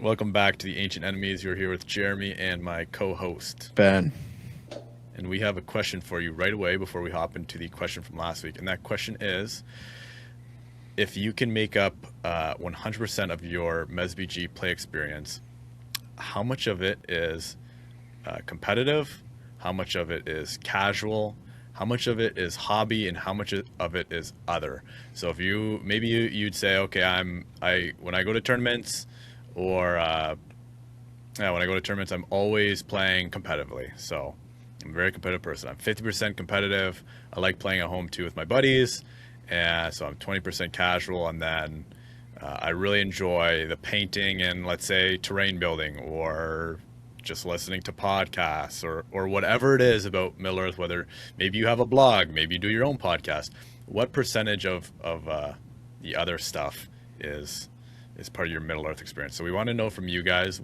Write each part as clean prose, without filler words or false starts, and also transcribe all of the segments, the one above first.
Welcome back to the Ancient Enemies. You're here with Jeremy and my co-host. Ben. And we have a question for you right away before we hop into the question from last week. And that question is, if you can make up 100% of your MesBG play experience, how much of it is competitive? How much of it is casual? How much of it is hobby, and how much of it is other? So if you'd say, okay, when I go to tournaments, or when I go to tournaments, I'm always playing competitively. So I'm a very competitive person. I'm 50% competitive. I like playing at home too with my buddies, and so I'm 20% casual, and then I really enjoy the painting and, let's say, terrain building, or just listening to podcasts, or whatever it is about Middle Earth. Whether maybe you have a blog, maybe you do your own podcast. What percentage of the other stuff is part of your Middle Earth experience? So we want to know from you guys.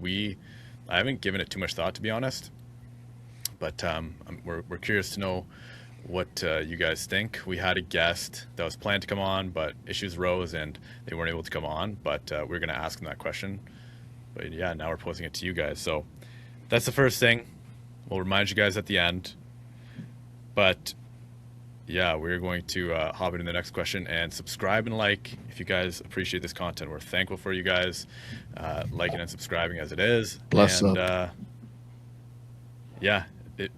I haven't given it too much thought, to be honest, but we're curious to know what you guys think. We had a guest that was planned to come on, but issues arose and they weren't able to come on. But we're going to ask them that question. But yeah, now we're posing it to you guys. So that's the first thing. We'll remind you guys at the end. But yeah, we're going to hop into the next question, and subscribe and like if you guys appreciate this content. We're thankful for you guys liking and subscribing as it is. Bless and up. Yeah, it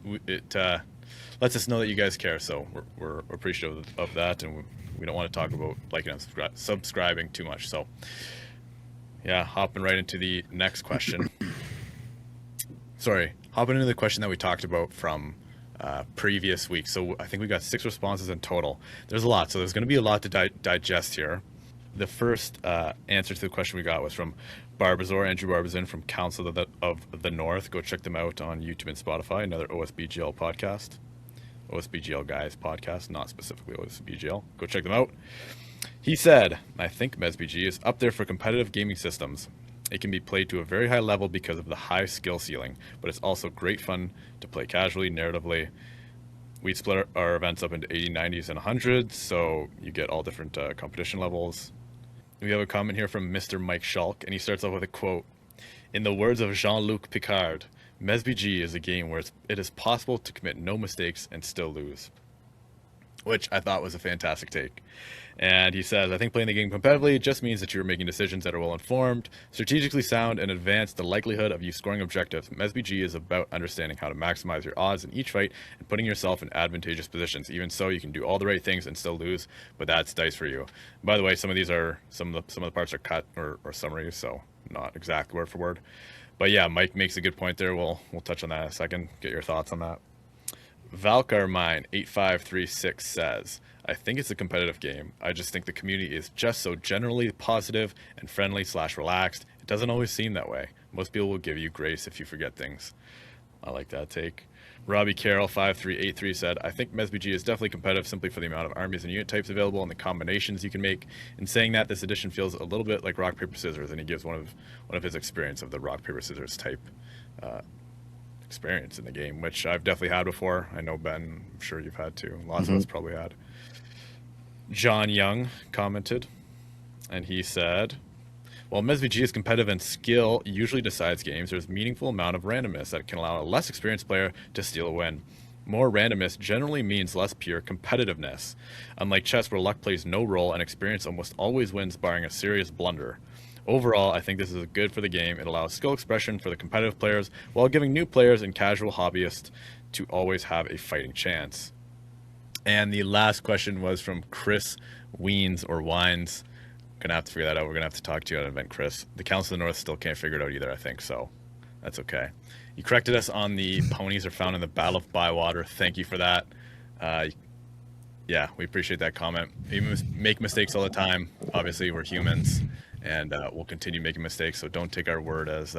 lets us know that you guys care. So we're appreciative of that, and we don't want to talk about liking and subscribing too much. So yeah, hopping right into the next question. Hopping into the question that we talked about from previous week. So I think we got 6 responses in total. There's a lot, so there's going to be a lot to digest here. The first answer to the question we got was from Barbazor, Andrew Barbazin from Council of the North. Go check them out on YouTube and Spotify. Another OSBGL podcast. OSBGL guys podcast, not specifically OSBGL. Go check them out. He said, I think MesBG is up there for competitive gaming systems. It can be played to a very high level because of the high skill ceiling, but it's also great fun to play casually, narratively. We split our events up into 80, 90s, and 100s, so you get all different competition levels. We have a comment here from Mr. Mike Schalk, and he starts off with a quote. In the words of Jean-Luc Picard, MesBG is a game where it is possible to commit no mistakes and still lose. Which I thought was a fantastic take. And he says, I think playing the game competitively just means that you're making decisions that are well informed, strategically sound, and advance the likelihood of you scoring objectives. MesBG is about understanding how to maximize your odds in each fight and putting yourself in advantageous positions. Even so, you can do all the right things and still lose, but that's dice for you. By the way, some of the parts are cut or summaries, so not exact word for word. But yeah, Mike makes a good point there. We'll touch on that in a second. Get your thoughts on that. Valkarmine 8536 says, I think it's a competitive game. I just think the community is just so generally positive and friendly / relaxed. It doesn't always seem that way. Most people will give you grace if you forget things. I like that take. Robbie Carroll 5383 said, I think MesBG is definitely competitive simply for the amount of armies and unit types available and the combinations you can make. In saying that, this edition feels a little bit like rock, paper, scissors, and he gives one of his experience of the rock, paper, scissors type experience in the game, which I've definitely had before. I know, Ben, I'm sure you've had too. Lots of us probably had. John Young commented, and he said, while MesBG is competitive and skill usually decides games, there's a meaningful amount of randomness that can allow a less experienced player to steal a win. More randomness generally means less pure competitiveness. Unlike chess, where luck plays no role and experience almost always wins barring a serious blunder. Overall, I think this is good for the game. It allows skill expression for the competitive players while giving new players and casual hobbyists to always have a fighting chance. And the last question was from Chris Weens or Wines. Gonna have to figure that out. We're gonna have to talk to you at an event, Chris. The Council of the North still can't figure it out either, I think, so that's okay. You corrected us on the ponies are found in the Battle of Bywater. Thank you for that. Yeah, we appreciate that comment. We make mistakes all the time. Obviously, we're humans, and we'll continue making mistakes, so don't take our word as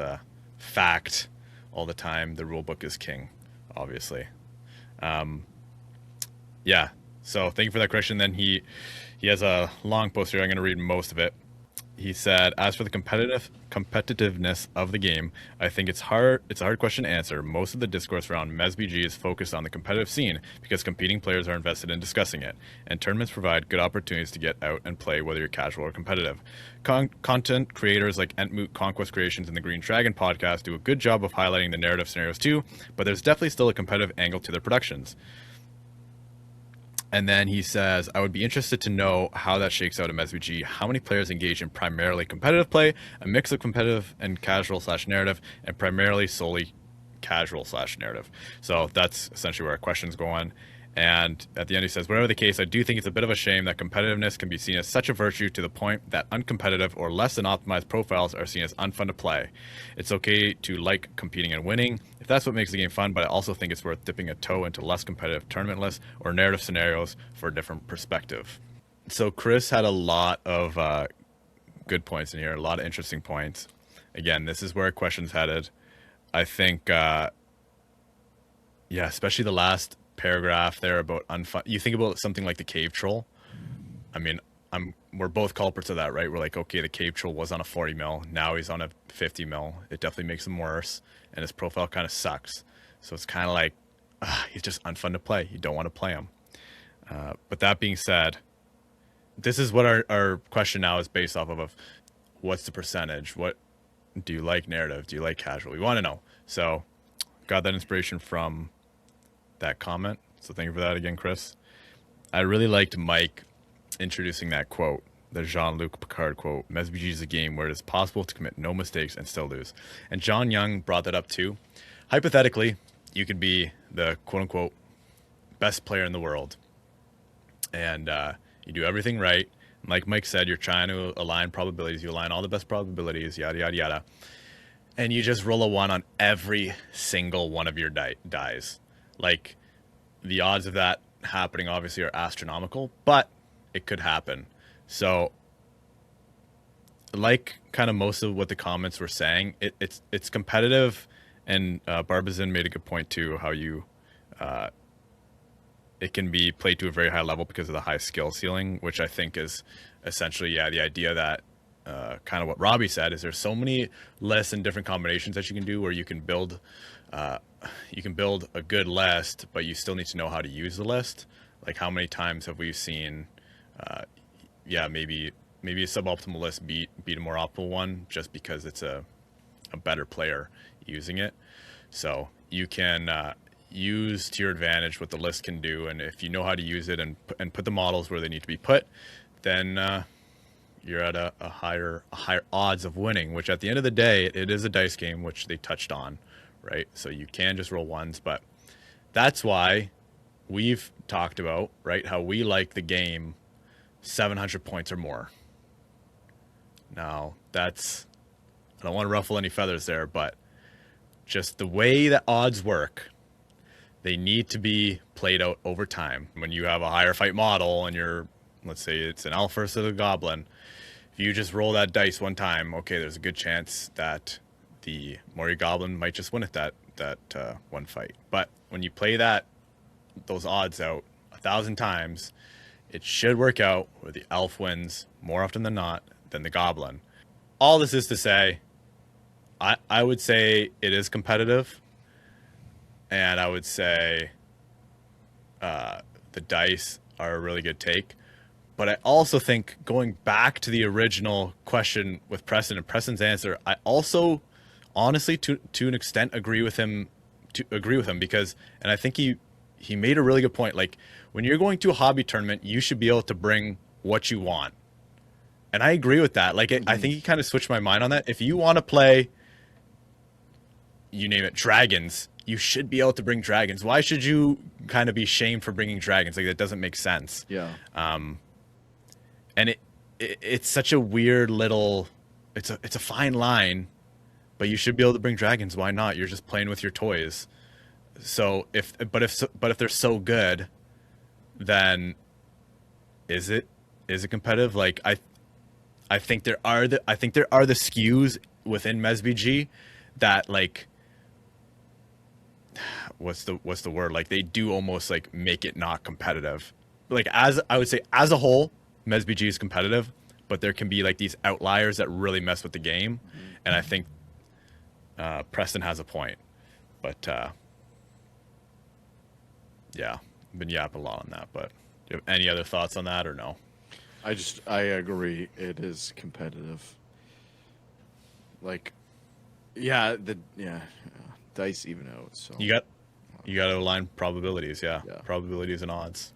fact all the time. The rule book is king, obviously. Yeah, so thank you for that correction. Then he has a long post here. I'm going to read most of it. He said, "As for the competitiveness of the game, I think it's hard. It's a hard question to answer. Most of the discourse around MesBG is focused on the competitive scene because competing players are invested in discussing it, and tournaments provide good opportunities to get out and play, whether you're casual or competitive. Content creators like Entmoot Conquest Creations and the Green Dragon podcast do a good job of highlighting the narrative scenarios too, but there's definitely still a competitive angle to their productions." And then he says, "I would be interested to know how that shakes out in MSVG. How many players engage in primarily competitive play, a mix of competitive and casual / narrative, and primarily solely casual / narrative?" So that's essentially where our question's going. And at the end, he says, "Whatever the case, I do think it's a bit of a shame that competitiveness can be seen as such a virtue to the point that uncompetitive or less than optimized profiles are seen as unfun to play. It's okay to like competing and winning if that's what makes the game fun, but I also think it's worth dipping a toe into less competitive tournament lists or narrative scenarios for a different perspective." So Chris had a lot of good points in here, a lot of interesting points. Again, this is where our question's headed. I think, especially the last paragraph there about unfun. You think about something like the cave troll. I mean, we're both culprits of that, right? We're like, okay, the cave troll was on a 40 mil, now he's on a 50 mil. It definitely makes him worse, and his profile kind of sucks. So it's kind of like, he's just unfun to play. You don't want to play him. But that being said, this is what our question now is based off of what's the percentage? What do you like narrative? Do you like casual? We want to know. So got that inspiration from that comment. So thank you for that again, Chris. I really liked Mike introducing that quote, the Jean-Luc Picard quote, "MSBG is a game where it is possible to commit no mistakes and still lose." And John Young brought that up too. Hypothetically, you could be the quote unquote best player in the world, and you do everything right. Like Mike said, you're trying to align probabilities. You align all the best probabilities, yada, yada, yada. And you just roll a 1 on every single one of your dice. Like, the odds of that happening obviously are astronomical, but it could happen. So, like kind of most of what the comments were saying, it's competitive, and Barbazin made a good point too, how you it can be played to a very high level because of the high skill ceiling, which I think is essentially, the idea that kind of what Robbie said is there's so many lists and different combinations that you can do where you can build a good list, but you still need to know how to use the list. Like, how many times have we seen, maybe a suboptimal list beat a more optimal one just because it's a better player using it. So you can use to your advantage what the list can do, and if you know how to use it and put the models where they need to be put, then you're at a higher odds of winning, which at the end of the day, it is a dice game, which they touched on, right? So you can just roll ones, but that's why we've talked about, right, how we like the game 700 points or more. Now, I don't want to ruffle any feathers there, but just the way that odds work, they need to be played out over time. When you have a higher fight model and let's say it's an elf versus a goblin, if you just roll that dice one time, okay, there's a good chance that the Mori Goblin might just win at that one fight. But when you play those odds out 1,000 times, it should work out where the elf wins more often than not than the goblin. All this is to say, I would say it is competitive, and I would say the dice are a really good take. But I also think, going back to the original question with Preston and Preston's answer, I also honestly, to an extent, agree with him because, and I think he made a really good point. Like, when you're going to a hobby tournament, you should be able to bring what you want. And I agree with that. Like, I think he kind of switched my mind on that. If you want to play, you name it, dragons, you should be able to bring dragons. Why should you kind of be shamed for bringing dragons? Like, that doesn't make sense. Yeah. And it's such a weird little, it's a fine line, but you should be able to bring dragons. Why not? You're just playing with your toys. So if they're so good, then is it competitive? Like, I think there are the skews within MesBG that, like, what's the word? Like, they do almost like make it not competitive. Like, as I would say, as a whole, MesBG is competitive, but there can be like these outliers that really mess with the game. And I think Preston has a point. But yeah, I've been yapping a lot on that. But do you have any other thoughts on that or no? I agree. It is competitive. Like, dice even out. So You got to align probabilities, yeah. Yeah. Probabilities and odds.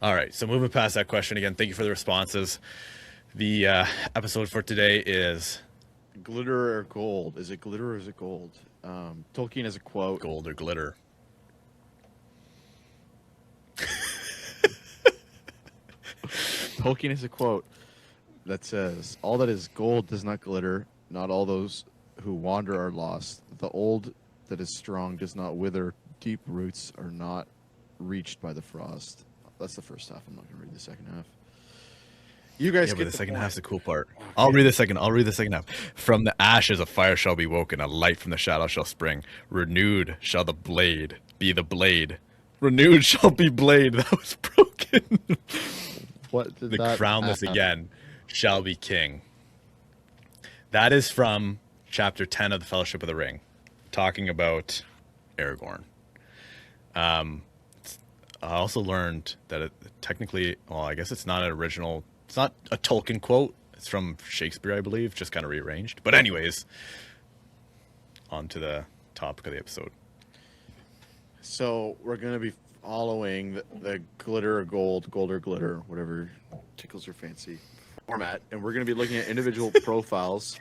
All right, so moving past that question again, thank you for the responses. The episode for today is glitter or gold? Is it glitter or is it gold? Tolkien has a quote. gold or glitter. Tolkien has a quote that says, "All that is gold does not glitter. Not all those who wander are lost. The old that is strong does not wither. Deep roots are not reached by the frost." That's the first half. I'm not going to read the second half. You guys Yeah, get but the second point. half's the cool part. I'll read the second half. From the ashes a fire shall be woken, a light from the shadow shall spring. Renewed shall the blade be the blade. Renewed shall be blade that was broken. What did The that crownless again shall be king. That is from chapter 10 of the Fellowship of the Ring, talking about Aragorn. I also learned that it technically, well, I guess it's not an original, it's not a Tolkien quote. It's from Shakespeare, I believe, just kind of rearranged. But anyways, on to the topic of the episode. So we're going to be following the glitter or gold or glitter, whatever tickles your fancy format. And we're going to be looking at individual profiles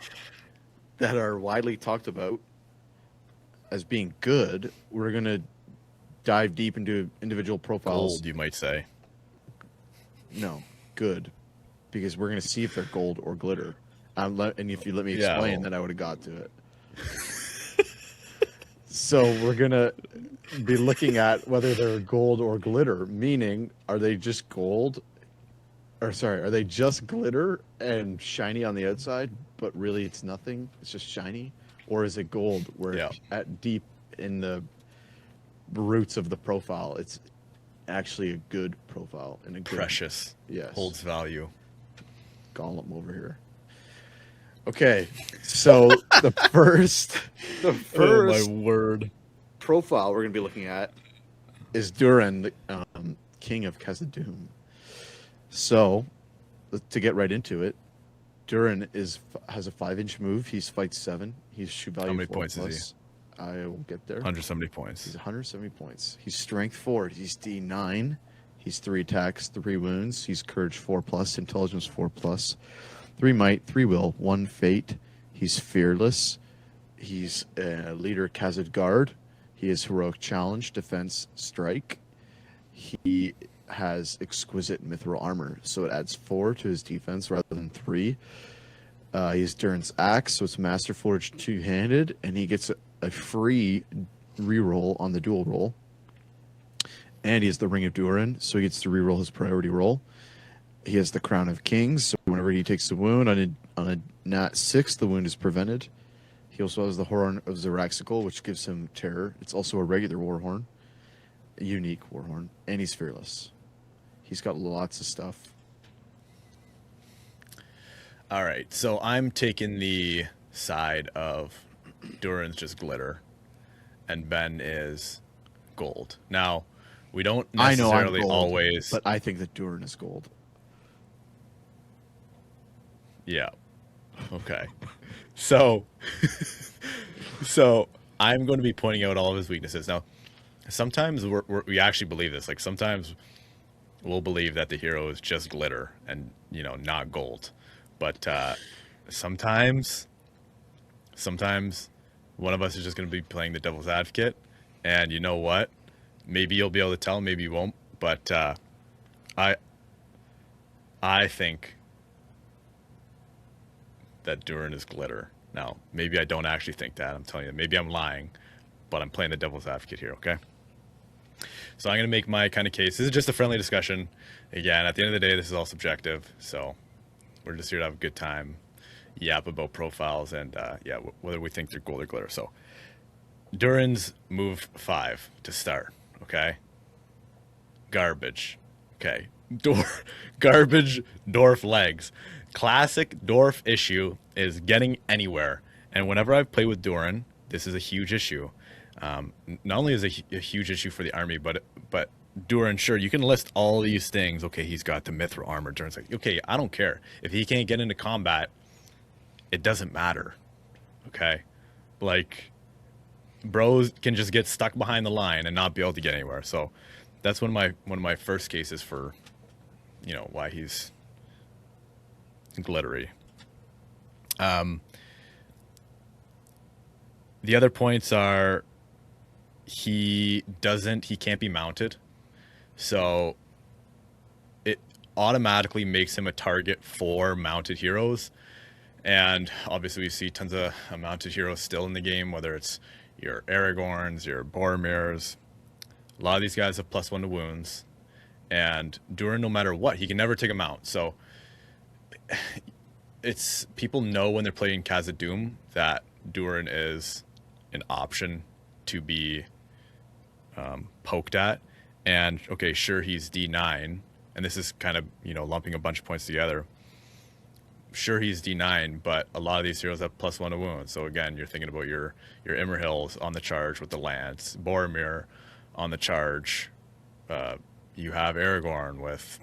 that are widely talked about as being good. We're going to dive deep into individual profiles. Gold, you might say. No, good. Because we're going to see if they're gold or glitter. And if you let me Yeah, explain, well. then I would have got to it. So we're going to be looking at whether they're gold or glitter, meaning are they just gold? Or sorry, are they just glitter and shiny on the outside, but really it's nothing? It's just shiny? Or is it gold where Yeah. at deep in the roots of the profile, it's actually a good profile and a good, Precious. yes, Holds value. Gollum over here. Okay, so the first Oh, my word. profile we're going to be looking at is Durin, the king of Khazad-dûm. So, to get right into it, Durin has a 5-inch move. He's fight 7. He's shoe value. How many 4 points is plus. I will get there. 170 points. He's 170 points. He's strength 4. He's D9. He's 3 attacks, 3 wounds. He's courage 4 plus, intelligence 4 plus, 3 might, 3 will, 1 fate. He's fearless. He's a leader Khazad guard. He has heroic challenge, defense, strike. He has exquisite mithril armor, so it adds 4 to his defense rather than 3. He has Durin's axe, so it's master forged 2-handed, and he gets a free reroll on the dual roll. And he has the Ring of Durin, so he gets to reroll his priority roll. He has the Crown of Kings, so whenever he takes a wound on a nat 6, the wound is prevented. He also has the Horn of Zaraxical, which gives him terror. It's also a regular warhorn, a unique warhorn, and he's fearless. He's got lots of stuff. All right, so I'm taking the side of Durin's just glitter, and Ben is gold. Now, we don't I know I'm necessarily gold, always. but I think that Durin is gold. Yeah. Okay. So, so I'm going to be pointing out all of his weaknesses. Now, sometimes we actually believe this. Like sometimes we'll believe that the hero is just glitter and not gold. But sometimes one of us is just going to be playing the devil's advocate, and you know what? Maybe you'll be able to tell, maybe you won't. But I think that Durin is glitter. Now, maybe I don't actually think that. I'm telling you, maybe I'm lying, but I'm playing the devil's advocate here, okay? So I'm going to make my kind of case. This is just a friendly discussion. Again, at the end of the day, this is all subjective. So we're just here to have a good time, yap about profiles, and whether we think they're gold or glitter. So Durin's move 5 to start, okay? Garbage. Okay. Garbage dwarf legs. Classic dwarf issue is getting anywhere. And whenever I've played with Durin, this is a huge issue. Not only is it a huge issue for the army, but Durin, sure, you can list all these things. Okay, he's got the mithril armor. Durin's like, okay, I don't care. If he can't get into combat, it doesn't matter. Okay? Like, bros can just get stuck behind the line and not be able to get anywhere. So that's one of my first cases for, why he's glittery. The other points are he can't be mounted. So it automatically makes him a target for mounted heroes. And obviously we see tons of mounted heroes still in the game, whether it's your Aragorns, your Boromirs. A lot of these guys have +1 to wounds. And Durin, no matter what, he can never take them out. So it's people know when they're playing Khazad-dûm that Durin is an option to be poked at. And okay, sure, he's D9, and this is kind of lumping a bunch of points together. Sure, he's D9, but a lot of these heroes have +1 to wounds. So again, you're thinking about your Imrahils on the charge with the lance, Boromir on the charge. You have Aragorn with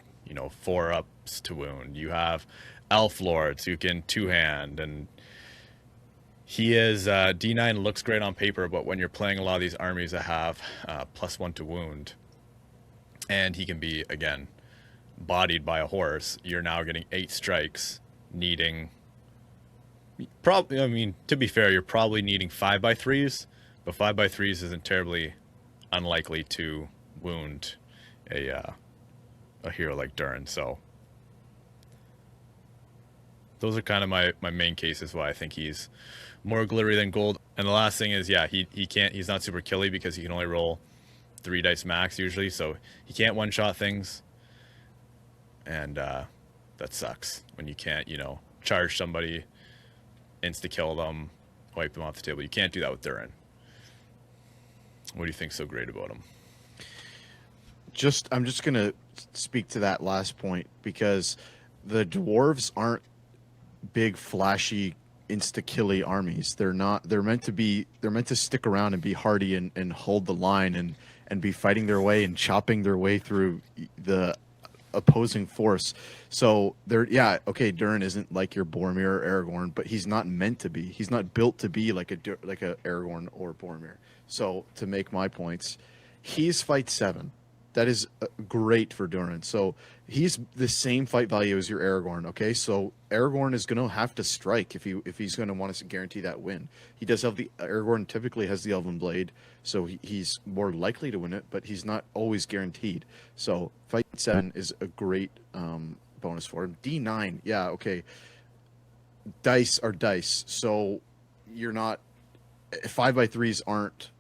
4 ups to wound. You have elf lords who can 2-hand, and he is D9 looks great on paper, but when you're playing a lot of these armies that have +1 to wound, and he can be again bodied by a horse, you're now getting 8 strikes, needing probably. I mean, to be fair, you're probably needing 5x3s, but 5x3s isn't terribly unlikely to wound a hero like Durin. So those are kind of my main cases why I think he's more glittery than gold. And the last thing is, he's not super killy because he can only roll 3 dice max usually, so he can't one-shot things. And that sucks when you can't, charge somebody, insta-kill them, wipe them off the table. You can't do that with Durin. What do you think's so great about him? I'm just gonna speak to that last point because the dwarves aren't big, flashy, insta-killy armies. They're not. They're meant to stick around and be hardy and hold the line and be fighting their way and chopping their way through the opposing force. So Durin isn't like your Boromir or Aragorn, but he's not meant to be. He's not built to be like a Aragorn or Boromir. So to make my points, he's fight 7. That is great for Durin. So he's the same fight value as your Aragorn. Okay, so Aragorn is going to have to strike if he's going to want to guarantee that win. He does have Aragorn typically has the Elven Blade, so he's more likely to win it, but he's not always guaranteed. So fight 7 is a great bonus for him. D9, yeah, okay. Dice are dice, so you're not 5x3s aren't.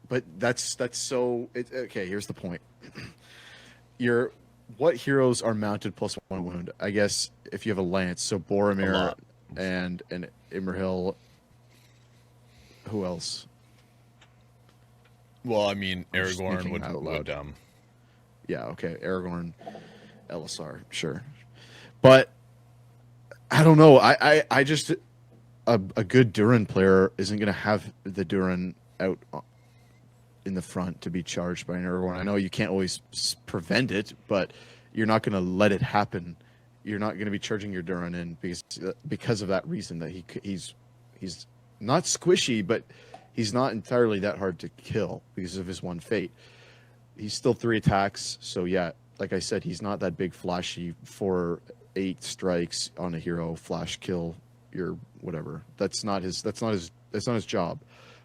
But that's so. Okay, here's the point. What heroes are mounted +1 wound? I guess if you have a lance, so Boromir and Imrahil. Who else? Well, I mean, Aragorn would Yeah, okay, Aragorn, Elisar, sure. But I don't know. I just a good Durin player isn't going to have the Durin out in the front to be charged by an Aragorn. I know you can't always prevent it, but you're not going to let it happen. You're not going to be charging your Durin in because of that reason that he's not squishy, but he's not entirely that hard to kill because of his one fate. He's still 3 attacks, so yeah, like I said, he's not that big flashy 4-8 strikes on a hero, flash kill your whatever. That's not his job.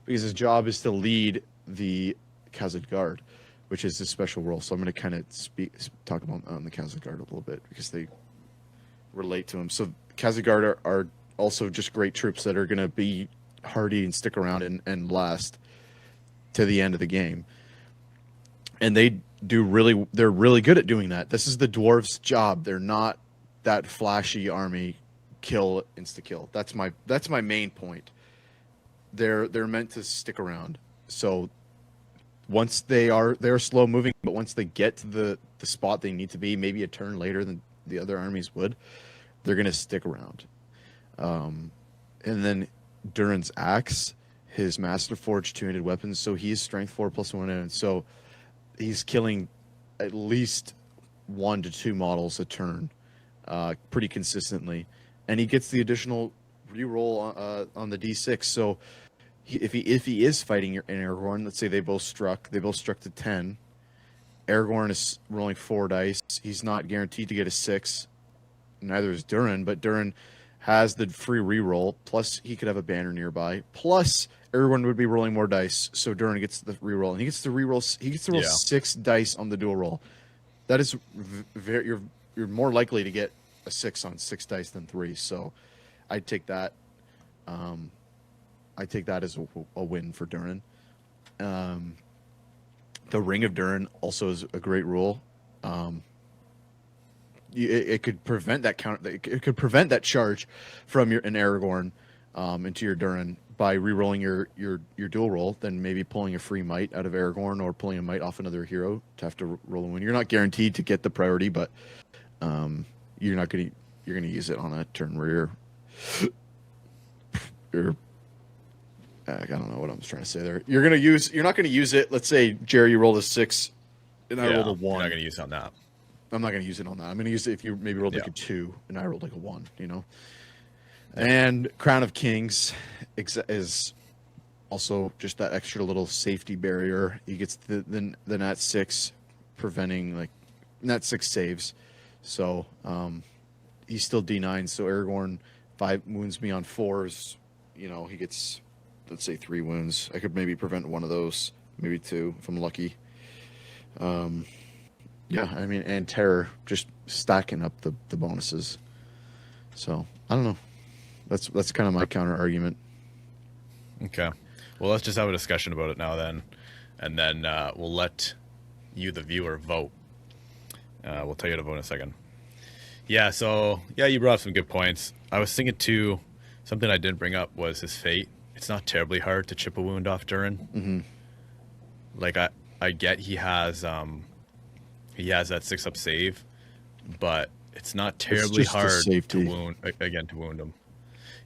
Because his job is to lead the Khazad Guard, which is his special role. So I'm going to kind of talk about the Khazad Guard a little bit because they relate to him. So Khazad Guard are also just great troops that are going to be hardy and stick around and last to the end of the game. And they're really good at doing that. This is the dwarves' job. They're not that flashy army insta kill. That's my main point. They're meant to stick around. So once they're slow moving, but once they get to the spot they need to be, maybe a turn later than the other armies would, they're gonna stick around. And then Durin's axe, his Master Forge two-handed weapons, so he's strength 4 plus 1, and so he's killing at least 1 to 2 models a turn, pretty consistently, and he gets the additional reroll on the d6. So if he is fighting an Aragorn, let's say they both struck to 10. Aragorn is rolling 4 dice. He's not guaranteed to get a 6. Neither is Durin, but Durin has the free reroll. Plus, he could have a banner nearby. Plus, Aragorn would be rolling more dice, so Durin gets the reroll, and he gets to reroll. He gets to roll 6 dice on the dual roll. That is very. You're more likely to get a 6 on 6 dice than 3. So, I'd take that. I take that as a win for Durin. The Ring of Durin also is a great rule. It could prevent that counter. It could prevent that charge from an Aragorn into your Durin by re-rolling your dual roll. Then maybe pulling a free might out of Aragorn or pulling a might off another hero to have to roll a win. You're not guaranteed to get the priority, but you're gonna use it on a turn where you're I don't know what I'm trying to say there. You're not gonna use it. Let's say Jerry, you rolled a 6 and I rolled a 1. You're not gonna use it on that. I'm not going to use it on that. I'm going to use it if you maybe rolled like a 2 and I rolled like a 1, you know? And Crown of Kings is also just that extra little safety barrier. He gets the nat 6 preventing, like, nat 6 saves. So he's still D9. So Aragorn 5 wounds me on 4s. You know, he gets, let's say, 3 wounds. I could maybe prevent 1 of those, maybe 2 if I'm lucky. Yeah, I mean, and Terror just stacking up the bonuses. So I don't know. That's kind of my counter argument. Okay, well, let's just have a discussion about it now then, and then we'll let you, the viewer, vote. We'll tell you to vote in a second. Yeah, so yeah, you brought up some good points. I was thinking too. Something I didn't bring up was his fate. It's not terribly hard to chip a wound off Durin. Mm-hmm. Like I get he has that 6-up save, but it's not terribly hard to wound him.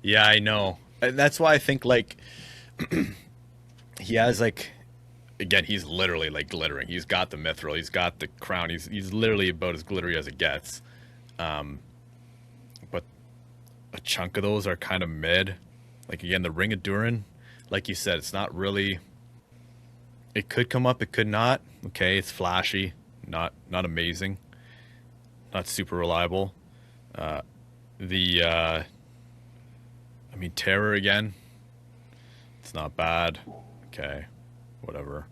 Yeah, I know. And that's why I think like he has like, again, he's literally like glittering. He's got the mithril, he's got the crown. He's literally about as glittery as it gets. But a chunk of those are kind of mid. Like again, the Ring of Durin, like you said, it's not really. It could come up, it could not. Okay, it's flashy. Not amazing, not super reliable. I mean, Terror again, it's not bad. Okay, whatever,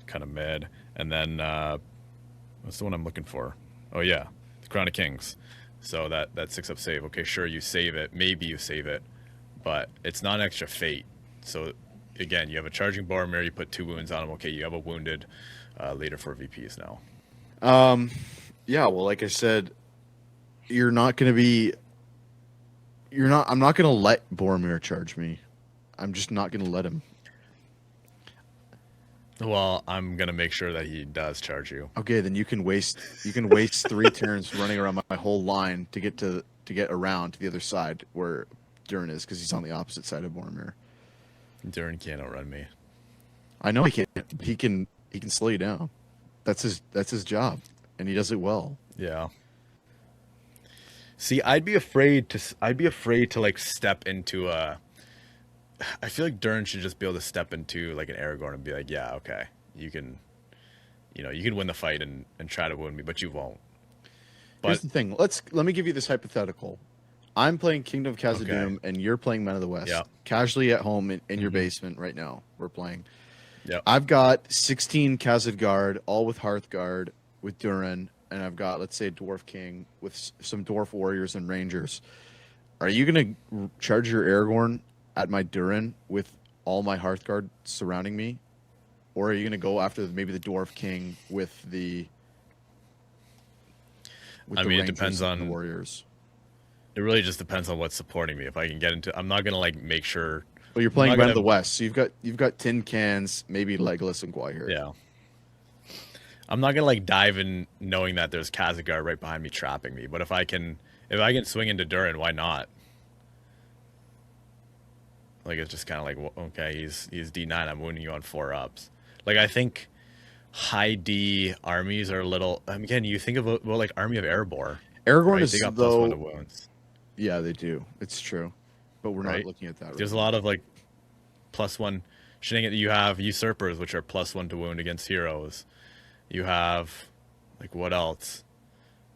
kind of mid. And then what's the one I'm looking for? Oh yeah, the Crown of Kings. So that 6-up save. Okay, sure, you save it. Maybe you save it, but it's not an extra fate. So again, you have a charging Boromir, you put 2 wounds on him. Okay, you have a wounded leader for VPs now. Yeah, well, like I said, I'm not going to let Boromir charge me. I'm just not going to let him. Well, I'm going to make sure that he does charge you. Okay, then you can waste 3 turns running around my whole line to get around to the other side where Durin is, because he's on the opposite side of Boromir. Durin can't outrun me. I know he can't. He can slow you down. That's his job, and he does it well. Yeah. See, I'd be afraid to like step into a. I feel like Durin should just be able to step into like an Aragorn and be like, yeah, okay, you can win the fight and try to wound me, but you won't. But here's the thing. Let me give you this hypothetical. I'm playing Kingdom of Khazad-dûm, and you're playing Men of the West. Yeah. Casually at home in your basement right now. We're playing. Yep. I've got 16 Khazad-guard, all with Hearthguard, with Durin, and I've got, let's say, a Dwarf King with some Dwarf Warriors and Rangers. Are you going to charge your Aragorn at my Durin with all my Hearthguard surrounding me? Or are you going to go after maybe the Dwarf King with the it depends on the Warriors? It really just depends on what's supporting me. If I can get into, I'm not gonna like make sure. Well, you're I'm playing not Band of gonna. the West, so you've got Tin Cans, maybe Legolas and Gwyherd. Yeah. I'm not gonna like dive in knowing that there's Kazagard right behind me trapping me. But if I can swing into Durin, why not? Like it's just kind of like okay, he's D9. I'm wounding you on 4 ups. Like I think high D armies are a little. Again, you think of well like Army of Erebor, Aragorn right? They is got +1 to though. wounds, Yeah, they do. It's true, but we're not right? looking at that right There's a now. lot of like +1 shenanigans. You have usurpers, which are +1 to wound against heroes. You have like what else?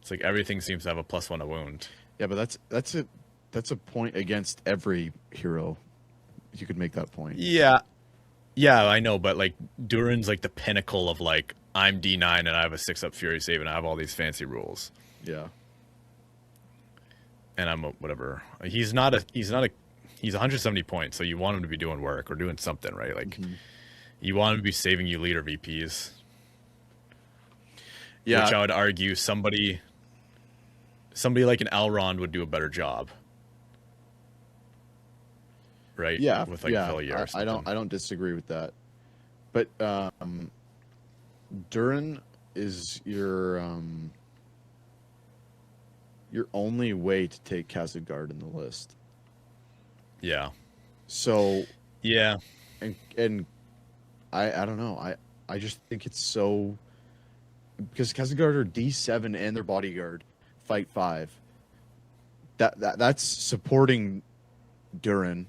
It's like everything seems to have a +1 to wound. Yeah, but that's a point against every hero. You could make that point. Yeah, yeah, I know, but like Durin's like the pinnacle of like I'm D9 and I have a 6-up Fury save and I have all these fancy rules. Yeah. And I'm a whatever. He's 170 points, so you want him to be doing work or doing something, right? Like you want him to be saving you leader VPs. Yeah. Which I would argue somebody like an Elrond would do a better job. Right? Yeah. With like yeah. Vilya or something. I don't disagree with that. But Durin is your only way to take Kazagard in the list. Yeah. So Yeah. and I don't know. I just think it's so because Kazagard are D7 and their bodyguard fight 5. That's supporting Durin.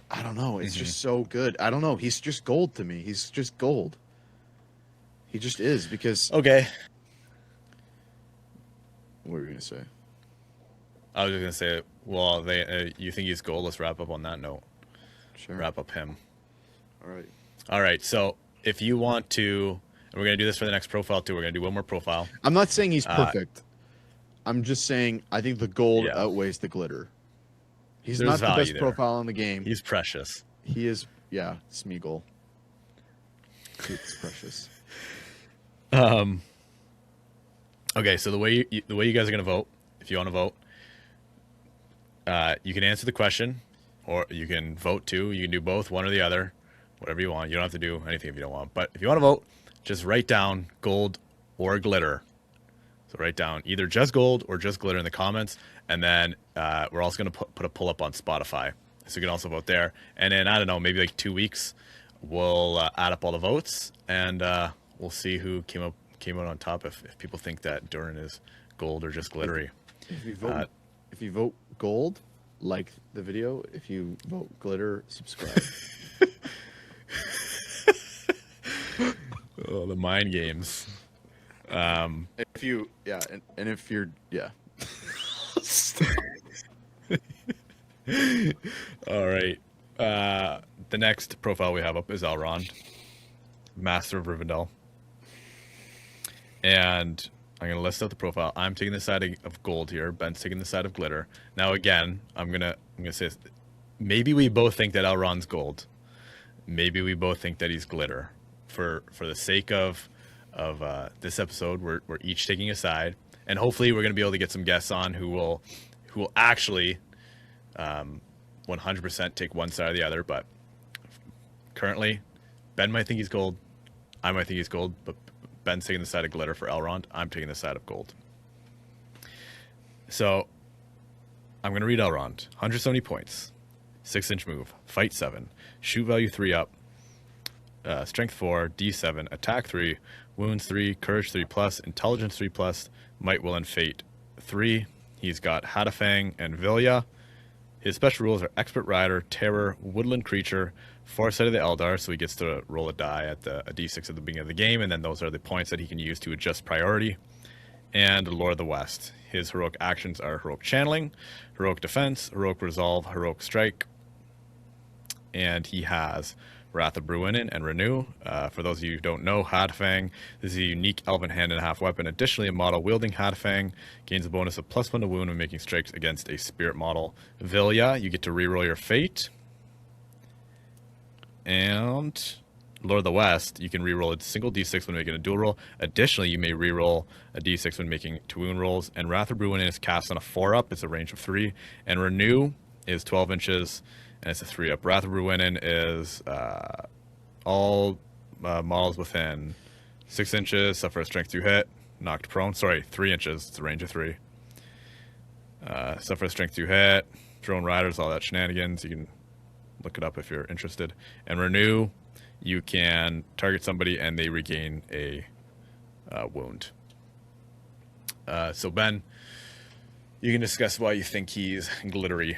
I don't know. It's just so good. I don't know. He's just gold to me. He's just gold. He just is because. Okay. What were you gonna say? I was just gonna say, well, you think he's gold? Let's wrap up on that note. Sure. Wrap up him. All right. All right. So if you want to, and we're gonna do this for the next profile too. We're gonna do one more profile. I'm not saying he's perfect. I'm just saying I think the gold outweighs the glitter. He's There's not the best there. profile in the game. He's precious. He is, yeah, Smeagol. It's precious. Okay, so the way you guys are gonna vote, if you want to vote, you can answer the question, or you can vote too. You can do both, one or the other, whatever you want. You don't have to do anything if you don't want. But if you want to vote, just write down gold or glitter. So write down either just gold or just glitter in the comments, and then we're also gonna put a pull up on Spotify, so you can also vote there. And then I don't know, maybe like 2 weeks, we'll add up all the votes, and we'll see who came out on top. If people think that Durin is gold or just glittery. If you vote gold, like the video. If you vote glitter, subscribe. Oh, the mind games. If you, yeah, and if you're, yeah. All right. The next profile we have up is Elrond, Master of Rivendell. And I'm going to list out the profile. I'm taking the side of gold here. Ben's taking the side of glitter. Now, again, I'm gonna say this. Maybe we both think that Elrond's gold. Maybe we both think that he's glitter. For the sake of this episode, we're each taking a side, and hopefully we're going to be able to get some guests on who will actually 100% take one side or the other. But currently, Ben might think he's gold. I might think he's gold, but Ben's taking the side of glitter for Elrond. I'm taking the side of gold. So I'm going to read Elrond. 170 points. 6-inch move. Fight 7. Shoot value 3 up. Strength 4. D7. Attack 3. Wounds 3. Courage 3+. Intelligence 3+. Might, Will, and Fate 3. He's got Hadafang and Vilya. His special rules are Expert Rider, Terror, Woodland Creature, Foresight of the Eldar, so he gets to roll a die at a d6 at the beginning of the game, and then those are the points that he can use to adjust priority. And Lord of the West. His heroic actions are Heroic Channeling, Heroic Defense, Heroic Resolve, Heroic Strike, and he has Wrath of Bruinen and Renew. For those of you who don't know, Hadfang, this is a unique elven hand and a half weapon. Additionally, a model wielding Hadfang gains a bonus of +1 to wound when making strikes against a spirit model. Vilya, you get to reroll your fate. And Lord of the West, you can reroll a single d6 when making a dual roll. Additionally, you may reroll a d6 when making 2 wound rolls. And Wrath of Bruinen is cast on a 4-up. It's a range of 3. And Renew, is 12 inches, and it's a 3-up. Wrath of Ruinin is all models within 6 inches suffer a strength 2 hit, knocked prone. Sorry, 3 inches. It's a range of 3. Suffer a strength 2 hit, drone riders, all that shenanigans. You can look it up if you're interested. And renew, you can target somebody and they regain a wound. So Ben, you can discuss why you think he's glittery.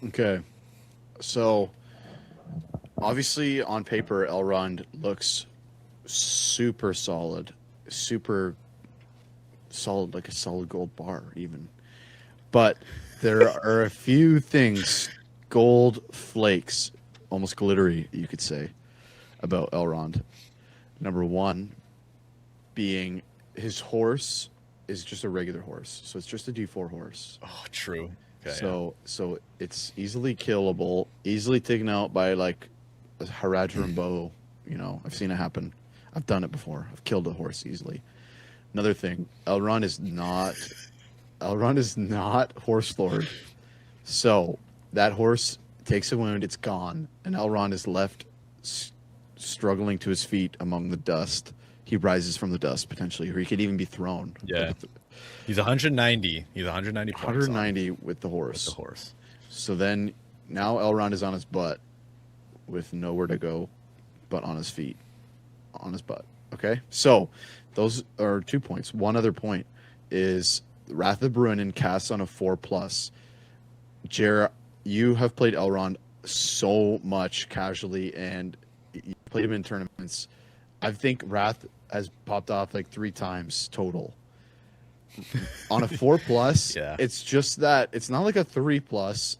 Okay. So, obviously, on paper, Elrond looks super solid, like a solid gold bar, even. But there are a few things, gold flakes, almost glittery, you could say, about Elrond. Number one being his horse is just a regular horse, so it's just a D4 horse. Oh, true. Okay, So it's easily killable, easily taken out by like a Haradrim bow. You know, I've seen it happen. I've done it before. I've killed a horse easily. Another thing, Elrond is not Horse Lord. So that horse takes a wound, it's gone, and Elrond is left struggling to his feet among the dust. He rises from the dust potentially, or he could even be thrown. Yeah. He's 190. He's 190 points. 190 with the horse. With the horse. So then now Elrond is on his butt with nowhere to go but on his feet. On his butt. Okay? So those are 2 points. One other point is Wrath of Bruinen casts on a 4+. Jer, you have played Elrond so much casually and you played him in tournaments. I think Wrath has popped off like 3 times total. On a 4+, yeah. It's just that it's not like a 3+.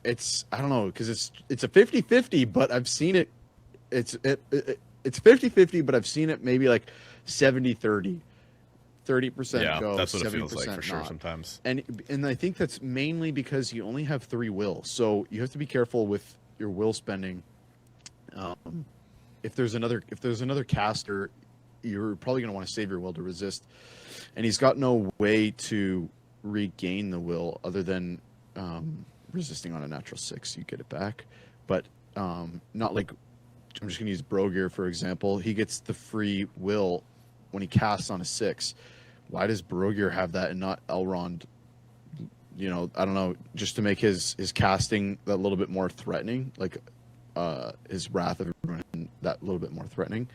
It's, I don't know, because it's a 50-50, but I've seen it. It's 50-50, but I've seen it maybe like 70-30. 30% yeah, go, that's what it feels like for not. sure sometimes. And I think that's mainly because you only have 3 will, so you have to be careful with your will spending. If there's another caster, you're probably going to want to save your will to resist, and he's got no way to regain the will other than resisting on a natural 6. You get it back, but not like, I'm just going to use Brogir for example. He gets the free will when he casts on a 6. Why does Brogir have that and not Elrond? You know, I don't know, just to make his casting that little bit more threatening, like his Wrath of Ruin that little bit more threatening.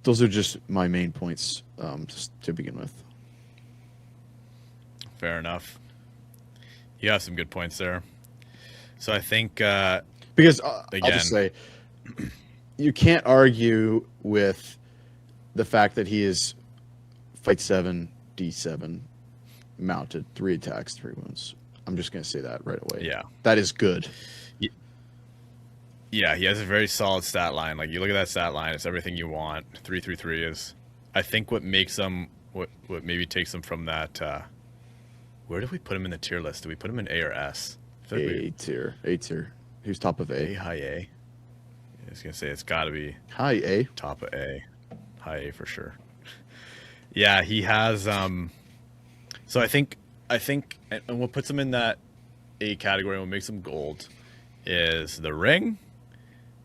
Those are just my main points just to begin with. Fair enough. You have some good points there. So I think because again, I'll just say you can't argue with the fact that he is fight 7 D7 mounted, 3 attacks, 3 wounds. I'm just going to say that right away. Yeah, that is good. Yeah, he has a very solid stat line. Like, you look at that stat line, it's everything you want. 333 is, I think, what makes him, what maybe takes him from that. Where did we put him in the tier list? Did we put him in A or S? A tier. A tier. Who's top of A? High A. I was gonna say it's got to be high A. Top of A. High A for sure. Yeah, he has. So I think, and what puts him in that A category, what makes him gold, is the ring.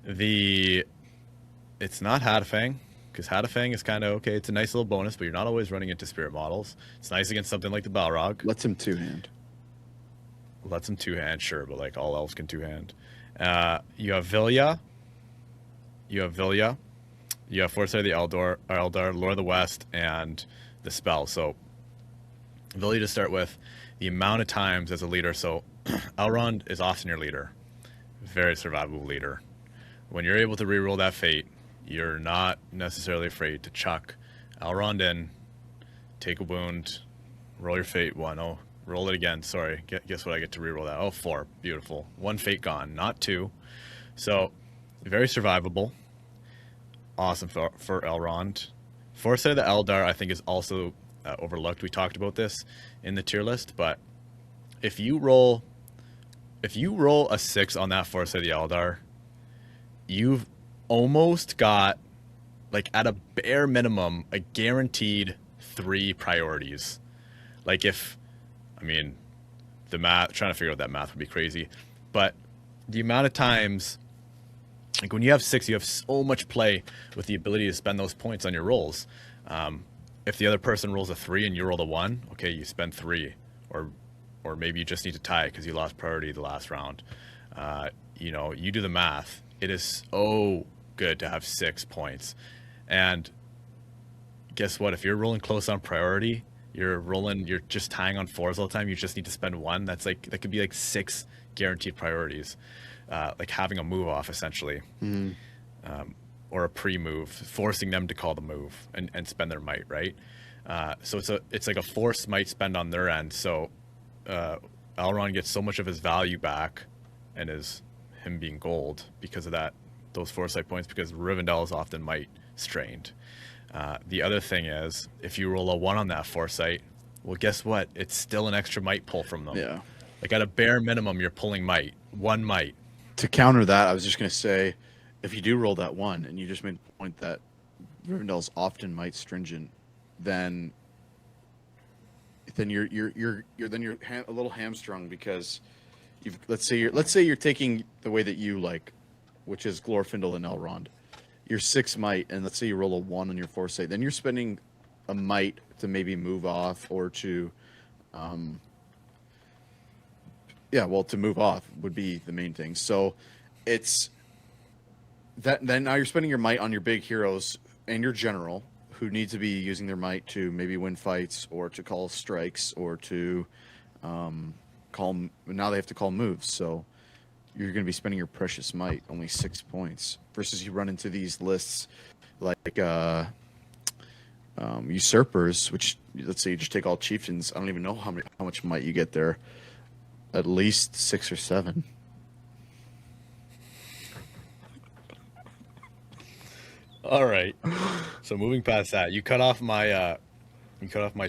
It's not Hadafang, because Hadafang is kind of okay. It's a nice little bonus, but you're not always running into spirit models. It's nice against something like the Balrog. Lets him 2-hand. Lets him 2-hand, sure, but like all elves can 2-hand. You have Vilya. You have Foresight of the Eldar, Lord of the West, and the spell. So Vilya to start with, the amount of times as a leader. So Elrond is often your leader. Very survivable leader. When you're able to reroll that fate, you're not necessarily afraid to chuck Elrond in, take a wound, roll your fate 1. Oh, roll it again. Sorry. Guess what? I get to reroll that. Oh, 4. Beautiful. 1 fate gone, not 2. So very survivable. Awesome for Elrond. Foresight of the Eldar, I think, is also overlooked. We talked about this in the tier list, but if you roll a 6 on that Foresight of the Eldar, you've almost got, like, at a bare minimum, a guaranteed 3 priorities. Like, mean, the math, trying to figure out that math would be crazy. But the amount of times, like when you have 6, you have so much play with the ability to spend those points on your rolls. If the other person rolls a 3 and you roll a 1, okay, you spend 3, or maybe you just need to tie because you lost priority the last round. You do the math. It is so good to have 6 points. And guess what? If you're rolling close on priority, you're just tying on 4s all the time. You just need to spend 1. That could be like 6 guaranteed priorities, like having a move off essentially, or a pre-move, forcing them to call the move and spend their might, right? So it's like a forced might spend on their end. So Elrond gets so much of his value back, and him being gold because of those foresight points, because Rivendell is often might strained. The other thing is, if you roll a 1 on that foresight, well, guess what? It's still an extra might pull from them. Yeah. Like at a bare minimum, you're pulling might. 1 might. To counter that, I was just going to say, if you do roll that 1, and you just made the point that Rivendell's often might stringent, then you're a little hamstrung, because let's say you're taking the way that you like, which is Glorfindel and Elrond. You're 6 might, and let's say you roll a 1 on your foresight, then you're spending a might to maybe move off, or to to move off would be the main thing. So it's that then now you're spending your might on your big heroes and your general, who need to be using their might to maybe win fights, or to call strikes, or to now they have to call moves. So you're going to be spending your precious might, only 6 points, versus you run into these lists like usurpers, which, let's say you just take all chieftains. I don't even know how much might you get there. At least 6 or 7. All right. So moving past that, you cut off my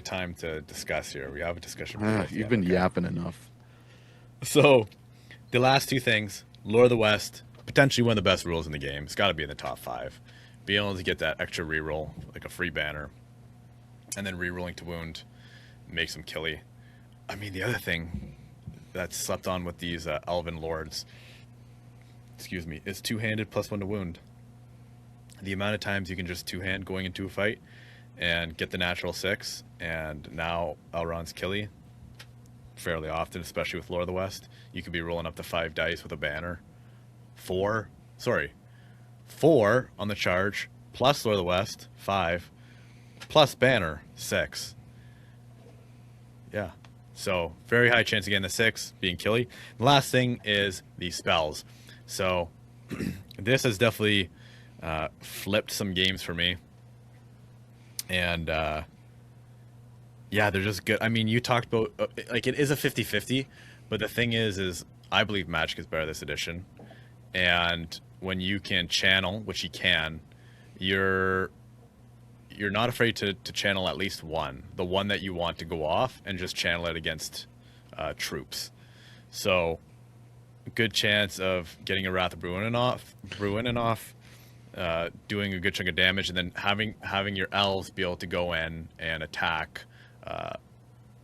time to discuss here. We have a discussion. You've been yapping enough. So the last 2 things: Lore of the West, potentially one of the best rules in the game. It's got to be in the top 5. Being able to get that extra reroll, like a free banner, and then rerolling to wound makes them killy. I mean, the other thing that's slept on with these elven lords, is 2-handed plus 1 to wound. The amount of times you can just 2-hand going into a fight and get the natural 6, and now Elrond's killy fairly often, especially with Lore of the West. You could be rolling up to 5 dice with a banner. 4 on the charge, plus Lore of the West, 5, plus banner, 6. Yeah. So very high chance again, the 6 being killy. The last thing is the spells. So this has definitely flipped some games for me. And they're just good. I mean, you talked about like it is a 50-50, but the thing is I believe Magic is better this edition. And when you can channel, which you can, you're not afraid to channel at least one, the one that you want to go off, and just channel it against troops. So good chance of getting a Wrath of Bruinen off, doing a good chunk of damage, and then having your elves be able to go in and attack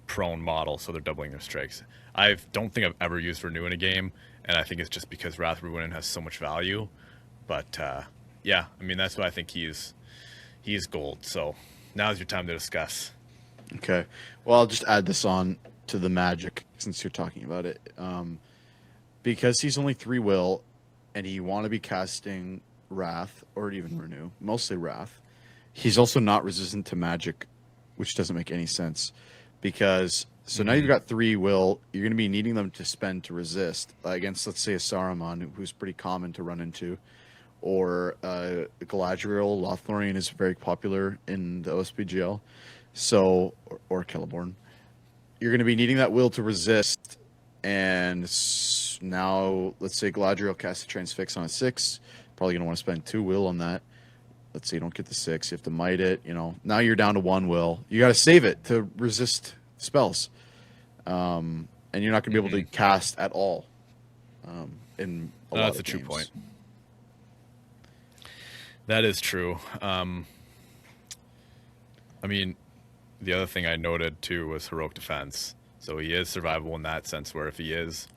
prone model, so they're doubling their strikes. I don't think I've ever used Renew in a game, and I think it's just because Wrath of Bruinen has so much value. But I mean, that's why I think he's gold. So now's your time to discuss. Okay. Well, I'll just add this on to the Magic, since you're talking about it. Because he's only 3 will, and you want to be casting Wrath, or even Renew, mostly Wrath. He's also not resistant to magic, which doesn't make any sense. Because, now you've got 3 will, you're going to be needing them to spend to resist against, let's say, a Saruman, who's pretty common to run into. Or Galadriel. Lothlorien is very popular in the OSPGL. So, or Celeborn. You're going to be needing that will to resist. And now, let's say Galadriel casts a Transfix on a 6. Probably going to want to spend 2 will on that. Let's say you don't get the 6. You have to might it. Now you're down to 1 will. You got to save it to resist spells. And you're not going to be able to cast at all. In a lot of That's a true games. point. That is true. I mean, the other thing I noted too was heroic defense. So he is survivable in that sense, where if he is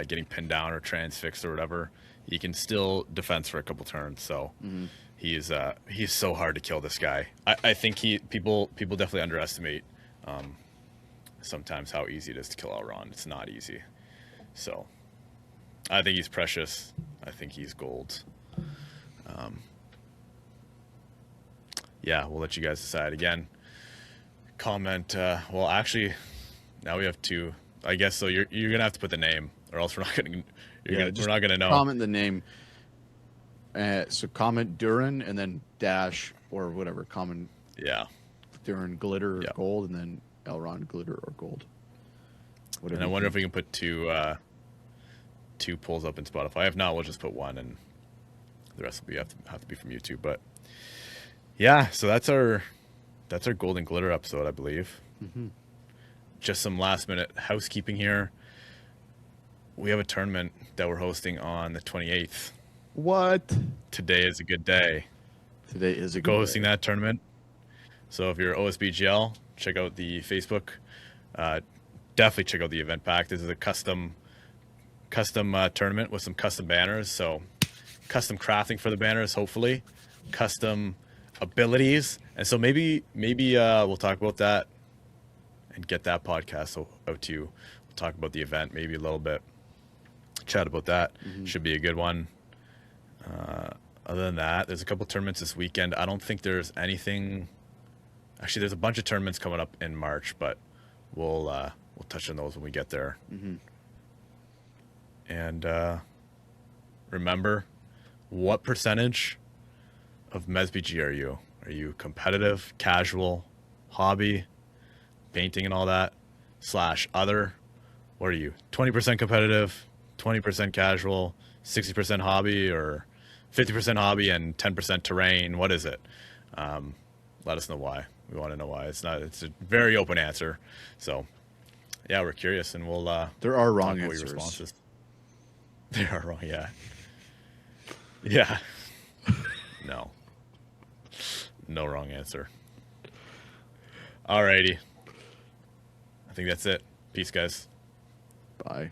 getting pinned down or transfixed or whatever, he can still defense for a couple turns. So he's so hard to kill, this guy. I think people definitely underestimate sometimes how easy it is to kill Elrond. It's not easy. So I think he's precious. I think he's gold. Yeah, we'll let you guys decide. Again, comment. Well, actually, now we have two. I guess so. You're gonna have to put the name, or else we're not gonna. We're not gonna know. Comment the name. So comment Durin and then dash or whatever. Comment Yeah. Durin Glitter or gold, and then Elrond Glitter or gold. Whatever. And I wonder if we can put two polls up in Spotify. If not, we'll just put one, and the rest will have to be from YouTube. But yeah, so that's our Golden Glitter episode, I believe. Just some last minute housekeeping here. We have a tournament that we're hosting on the 28th. What? Today is a good day. Today is a good Go day. hosting that tournament. So if you're OSBGL, check out the Facebook. Definitely check out the event pack. This is a custom tournament with some custom banners. So custom crafting for the banners, hopefully. Custom abilities. And so maybe we'll talk about that and get that podcast out to you. We'll talk about the event maybe a little bit. Chat about that. Should be a good one. Other than that, there's a couple tournaments this weekend. I don't think there's anything. Actually, there's a bunch of tournaments coming up in March, but we'll touch on those when we get there. And remember, what percentage of MesBG are you? Are you competitive, casual, hobby, painting and all that, / other? What are you? 20% competitive, 20% casual, 60% hobby, or 50% hobby and 10% terrain? What is it? Let us know why. We want to know why. It's a very open answer. So yeah, we're curious, and we'll there are wrong talk about answers. your responses. They are wrong, yeah. No wrong answer. Alrighty, I think that's it. Peace, guys. Bye.